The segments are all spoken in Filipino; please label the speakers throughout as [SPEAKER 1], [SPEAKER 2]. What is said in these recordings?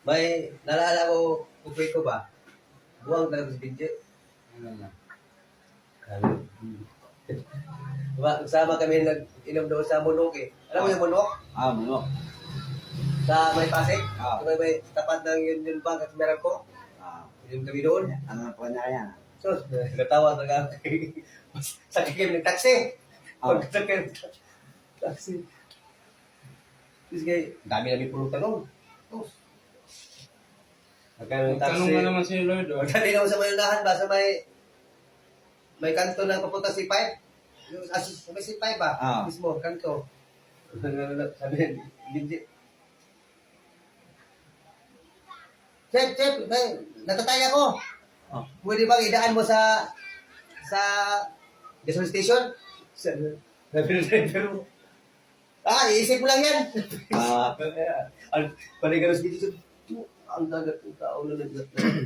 [SPEAKER 1] May naalala ko, kukwit ko ba? Buwang talaga si Binje.
[SPEAKER 2] Ano na?
[SPEAKER 1] Diba, sama kami nag-inom doon sa Munok eh. Alam mo yung Munok?
[SPEAKER 2] Manok.
[SPEAKER 1] Sa may Pasig?
[SPEAKER 2] Ah.
[SPEAKER 1] May tapat ng Union Bank at meron ko. Yung kami doon.
[SPEAKER 2] Ano po niya yan?
[SPEAKER 1] So, natawa talaga ako kay... Sakay kami ng taxi. Pag-sakay ng taxi. Tapos kay, dami namin puro tanong. Tapos, nagkaroon ng taxi.
[SPEAKER 3] Tanong nga naman si Lloyd. Oh.
[SPEAKER 1] Magdating ako sa Mayunahan ba? Sa may kanto na papunta si Pipe. Yung may si Pipe ba? Mismo, kanto. Sabi niya, hindi. Chef, natatay ako. Pwede bang idaan mo sa gasoline station? Sabi ng driver mo. Iisip mo lang yan. Panigaros dito. Ang dagat ng tao na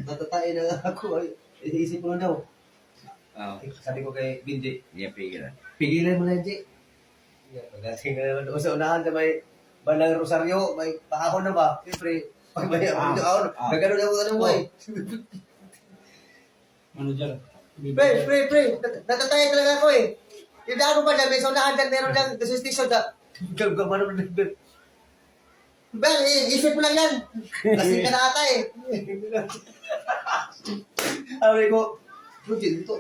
[SPEAKER 1] natatay na ako. Iisip mo lang daw. Sabi ko kay Binji,
[SPEAKER 2] Pigilan.
[SPEAKER 1] pigilan mo na, Binji. Pagdating na naman doon sa unahan sa may bandang Rosario, may paahon na ba? Siyempre, pag may ahon, gagano na ano mo eh.
[SPEAKER 3] Ano dyan?
[SPEAKER 1] Pre, natatay talaga ako eh. Yung daan mo ba dyan, may saunahan dyan, meron dyan, gasoline station dyan. Gagano na nagbil. Well, isip mo lang yan. Lasing ka na ata eh. Sabi ko, Roger, ito,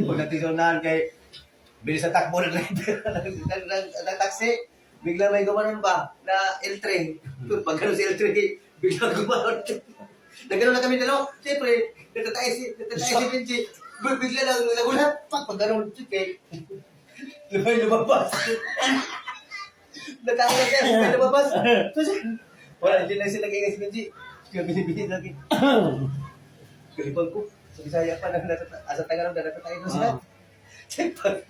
[SPEAKER 1] pagdating sa unahan kay, bilis sa takbo ng taxi, biglang may gumanon ba na L3. Pag gano'n si L3, biglang gumanon. Nagano na kami dalaw. Siyempre, natatay si Benji. Bigla lang nagulat. Pag gano'n kay lumabas. Natakas siya, may lumabas. Wala, hindi lang sila kaya si Benji. Kaya binibigyan lagi. Galipag ko. Sa Bisaya pa, asa Tagalog na natatay doon sila. Siyempre,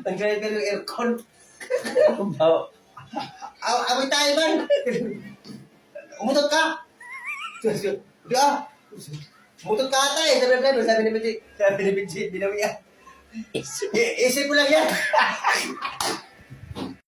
[SPEAKER 1] ang gaya ka ng aircon. Amoy tayo man. Umutot ka. Umutot ka ata eh. Sabi ni Benji, binawian. Isip mo lang yan.